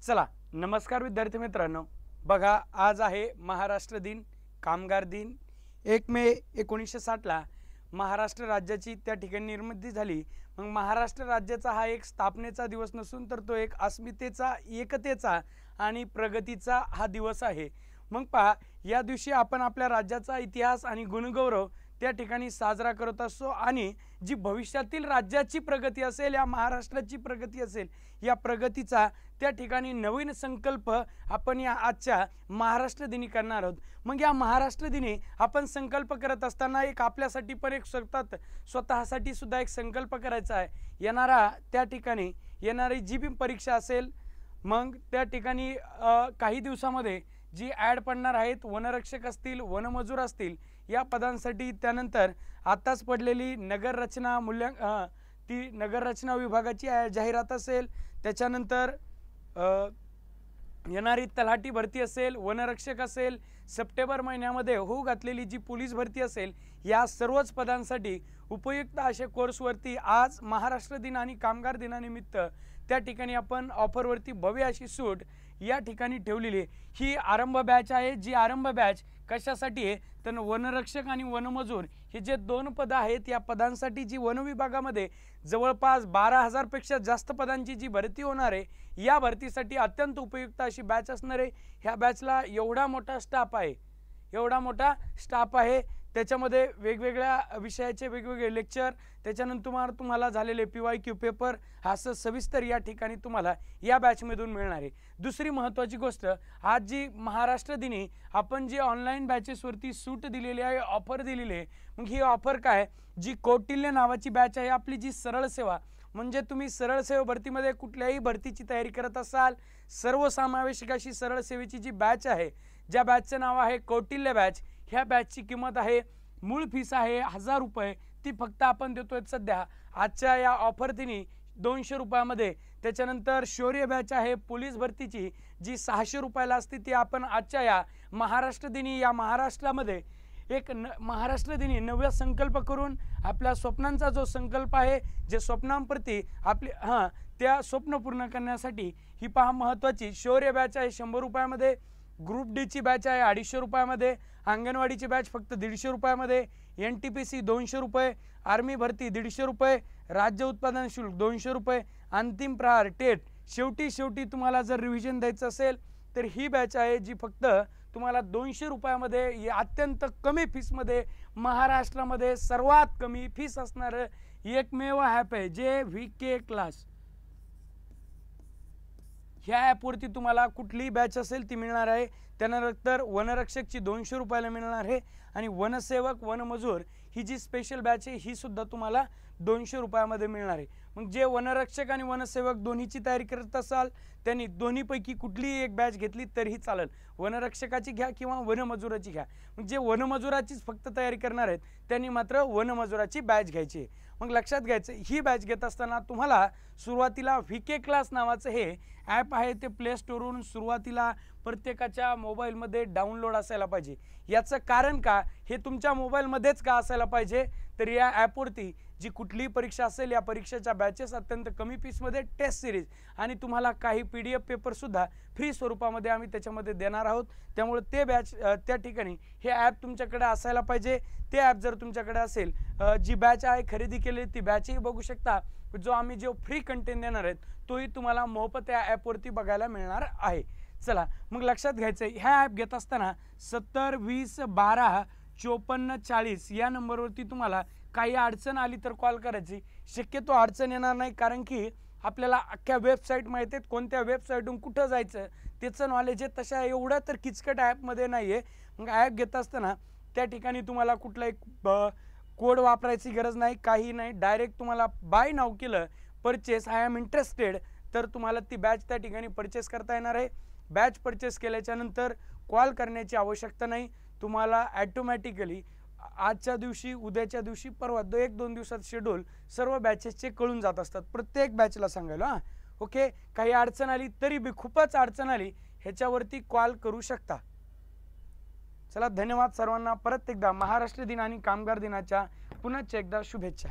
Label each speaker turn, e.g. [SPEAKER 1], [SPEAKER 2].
[SPEAKER 1] चला, नमस्कार विद्यार्थी मित्रांनो. बघा, आज आहे महाराष्ट्र दिन, कामगार दिन. 1 मे 1960ला महाराष्ट्र राज्याची त्या ठिकाणी निर्मिती झाली. मग महाराष्ट्र राज्याचा हा एक स्थापनेचा दिवस नसून तर तो एक अस्मितेचा, एकतेचा आणि प्रगतीचा हा दिवस आहे. मग पहा, या दिवशी आपण आपल्या राज्याचा इतिहास आणि गुणगौरव त्या ठिकाणी साजरा करत असतो आणि जी भविष्यातील राज्याची प्रगती असेल, या महाराष्ट्राची प्रगती असेल, या प्रगतीचा त्या ठिकाणी नवीन संकल्प आपण या आजच्या महाराष्ट्र दिनी करणार आहोत. मग या महाराष्ट्र दिनी आपण संकल्प करत असताना एक आपल्यासाठी पण एक स्वतःसाठी सुद्धा एक संकल्प करायचा आहे. त्या ठिकाणी येणारी जी बी परीक्षा असेल, मग त्या ठिकाणी काही दिवसामध्ये जी ॲड पडणार आहेत, वनरक्षक असतील, वनमजूर असतील, या पदांसाठी. त्यानंतर आताच पडलेली नगररचना ती नगररचना विभागाची जाहिरात असेल. त्याच्यानंतर येणारी तलाठी भरती असेल, वनरक्षक असेल, सप्टेंबर महिन्यामध्ये होऊ घातलेली जी पोलीस भरती असेल, या सर्वच पदांसाठी उपयुक्त अशा कोर्सवरती आज महाराष्ट्र दिन आणि कामगार दिनानिमित्त त्या ठिकाणी आपण ऑफरवरती भव्य अशी सूट या ठिकाणी ठेवलेली आहे. ही आरंभ बॅच आहे. जी आरंभ बॅच कशासाठी आहे तर वनरक्षक आणि वनमजूर हे जे 2 पदं आहेत, या पदांसाठी जी वन विभागामध्ये जवळपास 12,000 पेक्षा जास्त पदांची जी भरती होणार आहे, या भरतीसाठी अत्यंत उपयुक्त अशी बॅच असणार आहे. ह्या बॅचला एवढा मोठा स्टाफ आहे. त्याच्यामध्ये वेगवेगळ्या विषयाचे वेगवेगळे लेक्चर, त्याच्यानंतर तुम्हाला झालेले PYQ पेपर असं सविस्तर या ठिकाणी तुम्हाला या बॅचमधून मिळणार आहे. दुसरी महत्त्वाची गोष्ट, आज जी महाराष्ट्र दिनी आपण जी ऑनलाईन बॅचेसवरती सूट दिलेली आहे, ऑफर दिलेली आहे. मग ही ऑफर काय, जी कौटिल्य नावाची बॅच आहे, आपली जी सरळ सेवा, म्हणजे तुम्ही सरळ सेवा भरतीमध्ये कुठल्याही भरतीची तयारी करत असाल, सर्वसमावेशक अशी सरळ सेवेची जी बॅच आहे, ज्या बॅचचं नाव आहे कौटिल्य बॅच, ह्या बॅचची किंमत आहे, मूळ फीस आहे 1000 रुपये. ती फक्त आपण देतोय सध्या आजच्या या ऑफर दिनी 200 रुपयामध्ये. त्याच्यानंतर शौर्य बॅच आहे पोलीस भरतीची, जी 600 रुपयाला असते, ती आपण आजच्या या महाराष्ट्र दिनी, या महाराष्ट्रामध्ये एक महाराष्ट्र दिनी नवा संकल्प करून आपल्या स्वप्नांचा जो संकल्प आहे, जे स्वप्नांप्रती आपले त्या स्वप्न पूर्ण करण्यासाठी ही पहा महत्त्वाची शौर्य बॅच आहे 100 रुपयामध्ये. ग्रुप डी ची बॅच आहे 250 रुपयामध्ये. अंगणवाडीची बॅच फक्त 150 रुपयामध्ये. NTPC 200 रुपये. आर्मी भरती 150 रुपये. राज्य उत्पादन शुल्क 200 रुपये. अंतिम प्रहार टेट शेवटी तुम्हाला जर रिव्हिजन द्यायचं असेल तर ही बॅच आहे, जी फक्त तुम्हाला 200 रुपयामध्ये अत्यंत कमी फीसमध्ये, महाराष्ट्रामध्ये सर्वात कमी फीस असणारं एकमेव ॲप आहे, जे VK क्लास. ह्या ॲपवरती तुम्हाला कुठलीही बॅच असेल ती मिळणार आहे. त्यानंतर वनरक्षकची 200 रुपयाला मिळणार आहे आणि वनसेवक, वनमजूर ही जी स्पेशल बॅच आहे, ही सुद्धा तुम्हाला 200 रुपयामध्ये मिळणार आहे. मग जे वनरक्षक आणि वनसेवक दोन्हीची तयारी करत असाल, त्यांनी दोन्हीपैकी कुठलीही एक बॅच घेतली तरीही चालेल. वनरक्षकाची घ्या किंवा वनमजुराची घ्या. मग जे वनमजुराचीच फक्त तयारी करणार आहेत, त्यांनी मात्र वनमजुराची बॅच घ्यायची आहे. मग लक्षात घ्यायचं, ही बॅच घेत असताना तुम्हाला सुरुवातीला VK क्लास नावाचं हे ॲप आहे, ते प्ले स्टोरवरून सुरुवातीला प्रत्येकाच्या मोबाईलमध्ये डाउनलोड असायला पाहिजे. याचं कारण का, हे तुमच्या मोबाईलमध्येच का असायला पाहिजे, तर या ॲपवरती जी कुठलीही परीक्षा असेल, या परीक्षेच्या बॅचेस अत्यंत कमी फीसमध्ये, टेस्ट सिरीज आणि तुम्हाला काही PDF पेपरसुद्धा फ्री स्वरूपामध्ये आम्ही त्याच्यामध्ये देणार आहोत. त्यामुळे ते बॅच त्या ठिकाणी हे ॲप तुमच्याकडे असायला पाहिजे. ते ॲप जर तुमच्याकडे असेल, जी बॅच आहे खरेदी केली ती बॅचही बघू शकता. जो फ्री कंटेंट देणार आहेत तोही तुम्हाला मोफत या ॲपवरती बघायला मिळणार आहे. चला, मग लक्षात घ्यायचं, ह्या ॲप घेत असताना 70 20 12 54 40 या नंबरवरती तुम्हाला काही अडचण आली तर कॉल करायची. शक्यतो अडचण येणार नाही, कारण की आपल्याला अख्ख्या वेबसाईट माहीत आहेत, कोणत्या वेबसाईटहून कुठं जायचं त्याचं नॉलेज आहे. तशा एवढं तर किचकट ॲपमध्ये नाही आहे. मग ॲप घेत असताना त्या ठिकाणी तुम्हाला कुठलाही कोड वापरायची गरज नाही, काही नाही. डायरेक्ट तुम्हाला बाय नाव केलं, परचेस आय एम इंटरेस्टेड, तर तुम्हाला ती बॅच त्या ठिकाणी परचेस करता येणार आहे. बॅच परचेस केल्याच्या नंतर कॉल करण्याची आवश्यकता नाही. तुम्हाला ॲटोमॅटिकली आजच्या दिवशी, उद्याच्या दिवशी, परवा 1-2 दिवसात शेड्यूल सर्व बॅचेसचे कळून जात असतात, प्रत्येक बॅचला सांगायला. ओके, काही अडचण आली तरी बी, खूपच अडचण आली, ह्याच्यावरती कॉल करू शकता. चला, धन्यवाद सर्वांना. परत एकदा महाराष्ट्र दिन आणि कामगार दिनाच्या पुन्हा एकदा शुभेच्छा.